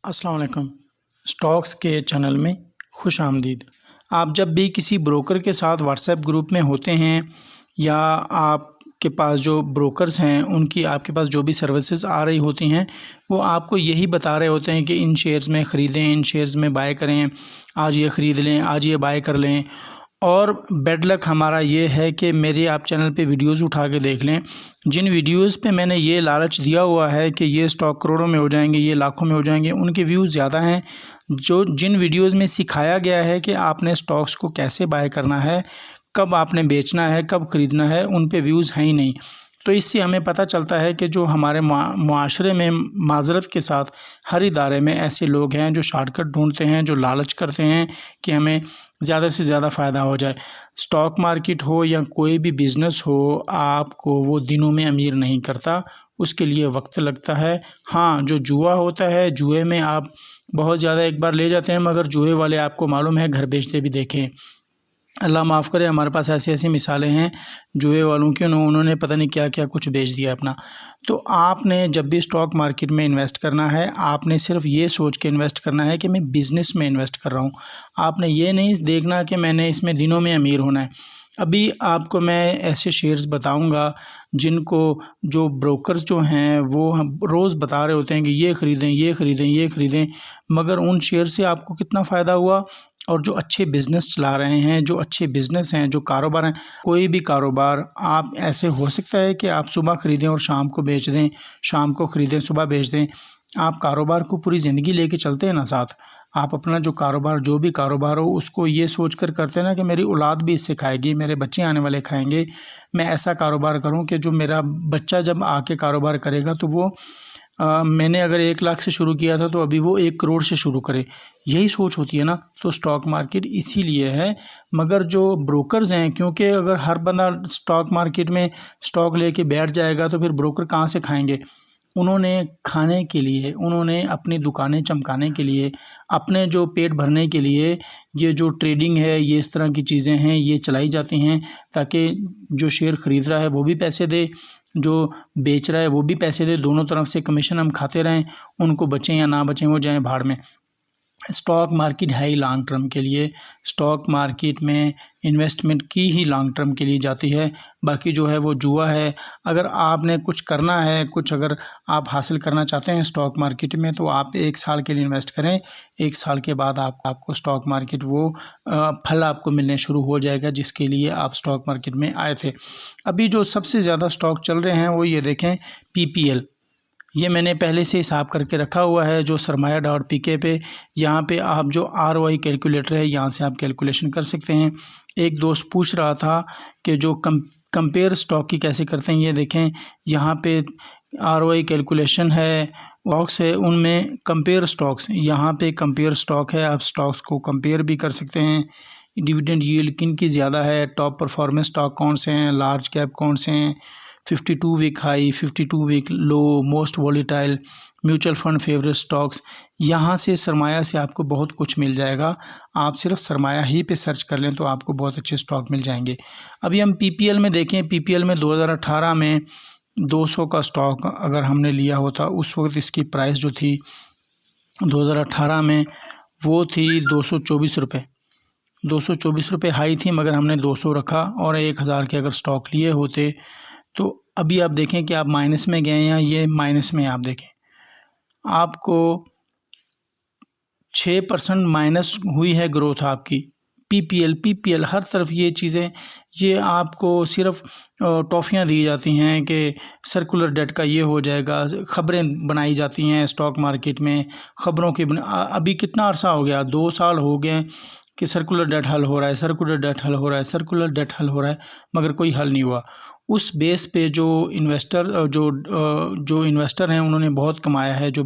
अस्सलाम वालेकुम। स्टॉक्स के चैनल में खुश आमदीद। आप जब भी किसी ब्रोकर के साथ व्हाट्सएप ग्रुप में होते हैं या आपके पास जो ब्रोकर्स हैं उनकी आपके पास जो भी सर्विसेज आ रही होती हैं वो आपको यही बता रहे होते हैं कि इन शेयर्स में ख़रीदें, इन शेयर्स में बाय करें, आज ये ख़रीद लें, आज ये बाय कर लें। और बैड लक हमारा ये है कि मेरे आप चैनल पे वीडियोस उठा के देख लें, जिन वीडियोस पे मैंने ये लालच दिया हुआ है कि ये स्टॉक करोड़ों में हो जाएंगे, ये लाखों में हो जाएंगे, उनके व्यूज़ ज़्यादा हैं। जो जिन वीडियोस में सिखाया गया है कि आपने स्टॉक्स को कैसे बाय करना है, कब आपने बेचना है, कब ख़रीदना है, उन पे व्यूज़ हैं ही नहीं। तो इससे हमें पता चलता है कि जो हमारे मुआशरे में माज़रत के साथ हर इदारे में ऐसे लोग हैं जो शॉर्टकट ढूंढते हैं, जो लालच करते हैं कि हमें ज़्यादा से ज़्यादा फ़ायदा हो जाए। स्टॉक मार्केट हो या कोई भी बिज़नेस हो, आपको वो दिनों में अमीर नहीं करता, उसके लिए वक्त लगता है। हाँ, जो जुआ होता है, जुए में आप बहुत ज़्यादा एक बार ले जाते हैं, मगर जुए वाले आपको मालूम है घर बेचते भी देखे हैं। अल्लाह माफ़ करे, हमारे पास ऐसी-ऐसी मिसालें हैं जुए वालों की, उन्होंने पता नहीं क्या-क्या कुछ बेच दिया अपना। तो आपने जब भी स्टॉक मार्केट में इन्वेस्ट करना है, आपने सिर्फ़ ये सोच के इन्वेस्ट करना है कि मैं बिज़नेस में इन्वेस्ट कर रहा हूँ। आपने ये नहीं देखना कि मैंने इसमें दिनों में अमीर होना है। अभी आपको मैं ऐसे शेयर्स बताऊँगा जिनको जो ब्रोकर्स जो हैं वो हम रोज़ बता रहे होते हैं कि ये ख़रीदें, ये ख़रीदें, ये ख़रीदें, मगर उन शेयर से आपको कितना फ़ायदा हुआ। और जो अच्छे बिज़नेस चला रहे हैं, जो अच्छे बिज़नेस हैं, जो कारोबार हैं, कोई भी कारोबार आप ऐसे हो सकता है कि आप सुबह ख़रीदें और शाम को बेच दें, शाम को ख़रीदें सुबह बेच दें। आप कारोबार को पूरी ज़िंदगी लेके चलते हैं ना साथ। आप अपना जो कारोबार, जो भी कारोबार हो, उसको ये सोच कर करते हैं ना कि मेरी औलाद भी इससे खाएगी, मेरे बच्चे आने वाले खाएँगे। मैं ऐसा कारोबार करूँ कि जो मेरा बच्चा जब आके कारोबार करेगा तो वो मैंने अगर 1 लाख से शुरू किया था तो अभी वो 1 करोड़ से शुरू करे। यही सोच होती है ना। तो स्टॉक मार्केट इसीलिए है। मगर जो ब्रोकर्स हैं, क्योंकि अगर हर बंदा स्टॉक मार्केट में स्टॉक लेके बैठ जाएगा तो फिर ब्रोकर कहाँ से खाएँगे। उन्होंने खाने के लिए, उन्होंने अपनी दुकानें चमकाने के लिए, अपने जो पेट भरने के लिए ये जो ट्रेडिंग है, ये इस तरह की चीज़ें हैं, ये चलाई जाती हैं ताकि जो शेयर ख़रीद रहा है वो भी पैसे दे, जो बेच रहा है वो भी पैसे दे, दोनों तरफ से कमीशन हम खाते रहें। उनको बचें या ना बचें, वो जाएँ भाड़ में। स्टॉक मार्केट है ही लॉन्ग टर्म के लिए। स्टॉक मार्केट में इन्वेस्टमेंट की ही लॉन्ग टर्म के लिए जाती है। बाकी जो है वो जुआ है। अगर आपने कुछ करना है, कुछ अगर आप हासिल करना चाहते हैं स्टॉक मार्केट में, तो आप 1 साल के लिए इन्वेस्ट करें। 1 साल के बाद आपको स्टॉक मार्केट वो फल आपको मिलने शुरू हो जाएगा जिसके लिए आप स्टॉक मार्केट में आए थे। अभी जो सबसे ज़्यादा स्टॉक चल रहे हैं वो ये देखें, पीपीएल। ये मैंने पहले से हिसाब करके रखा हुआ है जो सरमाया डॉट पीके पे। यहाँ पे आप जो आरओआई कैलकुलेटर है, यहाँ से आप कैलकुलेशन कर सकते हैं। एक दोस्त पूछ रहा था कि जो कंपेयर स्टॉक की कैसे करते हैं, ये देखें यहाँ पे आरओआई कैलकुलेशन है, बॉक्स है, उनमें कंपेयर स्टॉक्स, यहाँ पे कंपेयर स्टॉक है, आप स्टॉक्स को कंपेयर भी कर सकते हैं। डिविडेंड यील्ड किन की ज़्यादा है, टॉप परफॉर्मेंस स्टॉक कौन से हैं, लार्ज कैप कौन से हैं, 52 week high, 52 week low, most volatile, mutual fund favourite stocks. यहाँ से सरमाया से आपको बहुत कुछ मिल जाएगा। आप सिर्फ सरमाया ही पे सर्च कर लें तो आपको बहुत अच्छे स्टॉक मिल जाएंगे। अभी हम पीपीएल में देखें, पीपीएल में 2018 में 200 का स्टॉक अगर हमने लिया होता, उस वक्त इसकी प्राइस जो थी 2018 में वो थी 224 रुपये। 224 रुपये हाई थी, मगर हमने 200 रखा और 1000 के अगर स्टॉक लिए होते तो अभी आप देखें कि आप माइनस में गए या ये माइनस में, आप देखें आपको 6% माइनस हुई है ग्रोथ आपकी। पीपीएल हर तरफ ये चीज़ें, ये आपको सिर्फ टॉफ़ियाँ दी जाती हैं कि सर्कुलर डेट का ये हो जाएगा। ख़बरें बनाई जाती हैं स्टॉक मार्केट में, ख़बरों की अभी कितना अरसा हो गया, 2 साल हो गए कि सर्कुलर डेट हल हो रहा है, सर्कुलर डेट हल हो रहा है, सर्कुलर डेट हल हो रहा है, मगर कोई हल नहीं हुआ। उस बेस पे जो इन्वेस्टर हैं उन्होंने बहुत कमाया है। जो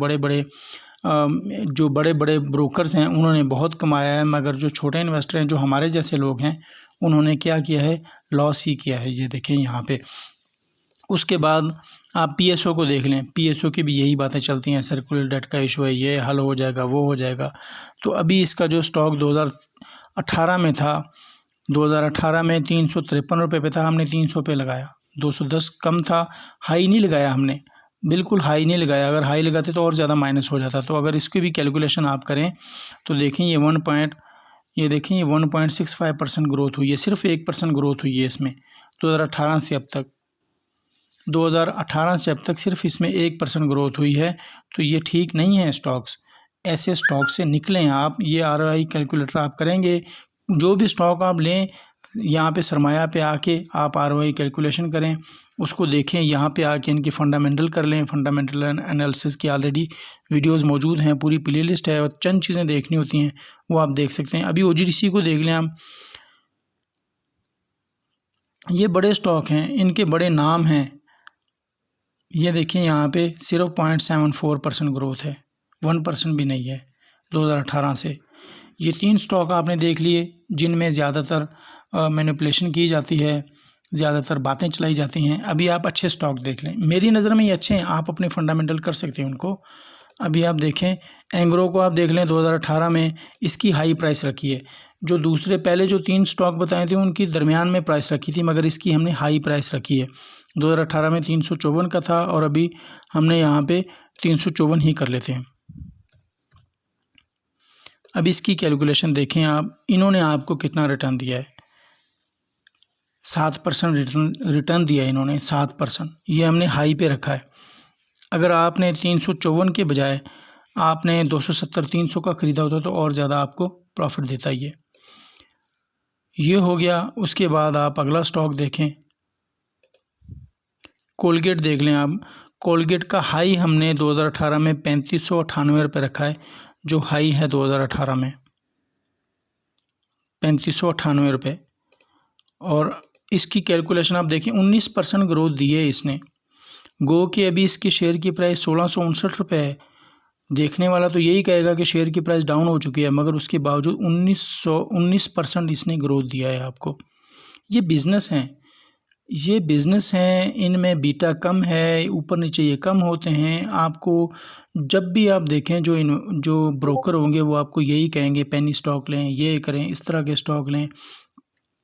बड़े बड़े ब्रोकर्स हैं उन्होंने बहुत कमाया है, मगर जो छोटे इन्वेस्टर हैं, जो हमारे जैसे लोग हैं, उन्होंने क्या किया है, लॉस ही किया है। ये देखें यहाँ पे। उसके बाद आप पीएसओ को देख लें, पीएसओ की भी यही बातें चलती हैं, सर्कुलर डेट का इशू है, ये हल हो जाएगा, वो हो जाएगा। तो अभी इसका जो स्टॉक 2018 में था, 2018 में 353 रुपये पे था, हमने 300 पे लगाया। 210 कम था, हाई नहीं लगाया हमने, बिल्कुल हाई नहीं लगाया, अगर हाई लगाते तो और ज़्यादा माइनस हो जाता। तो अगर इसकी भी कैलकुलेशन आप करें तो देखें ये 1.65% ग्रोथ हुई है, सिर्फ 1% ग्रोथ हुई है इसमें 2018 से अब तक। 2018 से अब तक सिर्फ इसमें 1% ग्रोथ हुई है। तो ये ठीक नहीं है स्टॉक्स, ऐसे स्टॉक से निकलें आप। ये ROI कैलकुलेटर आप करेंगे, जो भी स्टॉक आप लें यहाँ पे सरमाया पे आके आप ROI कैलकुलेशन करें, उसको देखें, यहाँ पे आके इनकी फंडामेंटल कर लें। फंडामेंटल एनालिसिस की ऑलरेडी वीडियोस मौजूद हैं, पूरी प्लेलिस्ट है, और चंद चीज़ें देखनी होती हैं वो आप देख सकते हैं। अभी OGDC को देख लें आप, ये बड़े स्टॉक हैं, इनके बड़े नाम हैं। ये देखिए यहाँ पे 0.74% ग्रोथ है, 1% भी नहीं है 2018 से। ये 3 स्टॉक आपने देख लिए जिनमें ज़्यादातर मैनिपुलेशन की जाती है, ज़्यादातर बातें चलाई जाती हैं। अभी आप अच्छे स्टॉक देख लें, मेरी नज़र में ये अच्छे हैं, आप अपने फंडामेंटल कर सकते हैं उनको। अभी आप देखें एंग्रो को, आप देख लें 2018 में इसकी हाई प्राइस रखी है। जो दूसरे पहले जो 3 स्टॉक बताए थे उनकी दरमियान में प्राइस रखी थी, मगर इसकी हमने हाई प्राइस रखी है। 2018 में 354 का था और अभी हमने यहाँ पे 354 ही कर लेते हैं। अब इसकी कैलकुलेशन देखें आप, इन्होंने आपको कितना रिटर्न दिया है, 7% रिटर्न दिया है इन्होंने, 7%। ये हमने हाई पे रखा है। अगर आपने 354 के बजाय आपने 270-300 का ख़रीदा होता तो और ज़्यादा आपको प्रॉफिट देता ये हो गया। उसके बाद आप अगला स्टॉक देखें, कोलगेट देख लें आप। कोलगेट का हाई हमने 2018 में 3598 रुपये रखा है, जो हाई है 2018 में 3598 रुपये। और इसकी कैलकुलेशन आप देखें, 19% ग्रोथ दी है इसने। गो कि अभी इसकी शेयर की प्राइस 1659 रुपये है। देखने वाला तो यही कहेगा कि शेयर की प्राइस डाउन हो चुकी है, मगर उसके बावजूद 19% इसने ग्रोथ दिया है आपको। ये बिज़नेस हैं, इनमें बीटा कम है, ऊपर नीचे ये कम होते हैं। आपको जब भी आप देखें जो ब्रोकर होंगे वो आपको यही कहेंगे पेनी स्टॉक लें, ये करें, इस तरह के स्टॉक लें।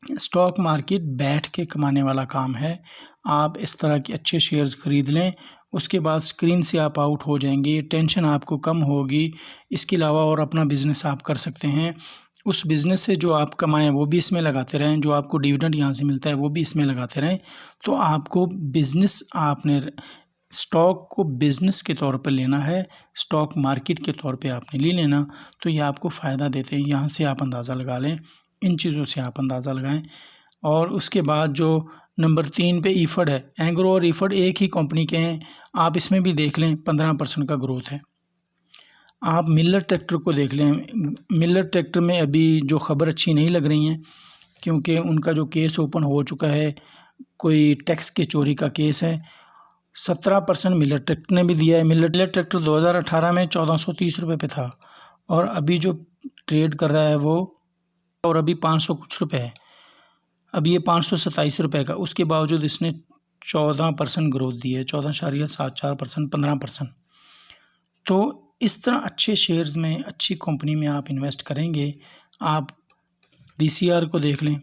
स्टॉक मार्केट बैठ के कमाने वाला काम है। आप इस तरह के अच्छे शेयर्स ख़रीद लें, उसके बाद स्क्रीन से आप आउट हो जाएंगे, टेंशन आपको कम होगी। इसके अलावा और अपना बिज़नेस आप कर सकते हैं। उस बिज़नेस से जो आप कमाएं वो भी इसमें लगाते रहें, जो आपको डिविडेंड यहाँ से मिलता है वो भी इसमें लगाते रहें। तो आपको बिज़नेस, आपने स्टॉक को बिज़नेस के तौर पर लेना है, स्टॉक मार्केट के तौर पे आपने ले लेना, तो ये आपको फ़ायदा देते हैं। यहाँ से आप अंदाज़ा लगा लें, इन चीज़ों से आप अंदाज़ा लगाएं। और उसके बाद जो नंबर 3 पे ईफड है, एंग्रो और ईफड एक ही कंपनी के हैं, आप इसमें भी देख लें 15% का ग्रोथ है। आप मिलर ट्रैक्टर को देख लें, मिलर ट्रैक्टर में अभी जो ख़बर अच्छी नहीं लग रही हैं, क्योंकि उनका जो केस ओपन हो चुका है, कोई टैक्स की चोरी का केस है। 17% मिलर ट्रैक्टर ने भी दिया है। मिलर ट्रैक्टर 2018 में 1430 रुपये पे था, और अभी जो ट्रेड कर रहा है वो, और अभी 500 कुछ रुपये है, अभी ये 527 रुपये का। उसके बावजूद इसने 14% ग्रोथ दी है, 14.74%, 15%। तो इस तरह अच्छे शेयर्स में, अच्छी कंपनी में आप इन्वेस्ट करेंगे। आप DCR को देख लें,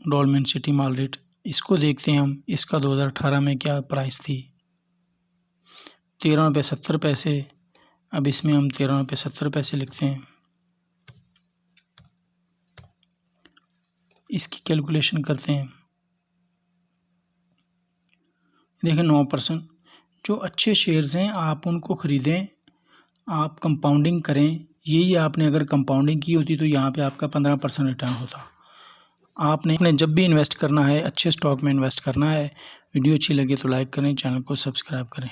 डोलमेंट सिटी मॉल रेट, इसको देखते हैं हम। इसका 2018 में क्या प्राइस थी, 13.70 रुपये। अब इसमें हम 13.70 लिखते हैं, इसकी कैलकुलेशन करते हैं। देखें 9%। जो अच्छे शेयर्स हैं आप उनको ख़रीदें, आप कंपाउंडिंग करें। यही आपने अगर कंपाउंडिंग की होती तो यहाँ पे आपका 15% रिटर्न होता। आपने जब भी इन्वेस्ट करना है, अच्छे स्टॉक में इन्वेस्ट करना है। वीडियो अच्छी लगे तो लाइक करें, चैनल को सब्सक्राइब करें।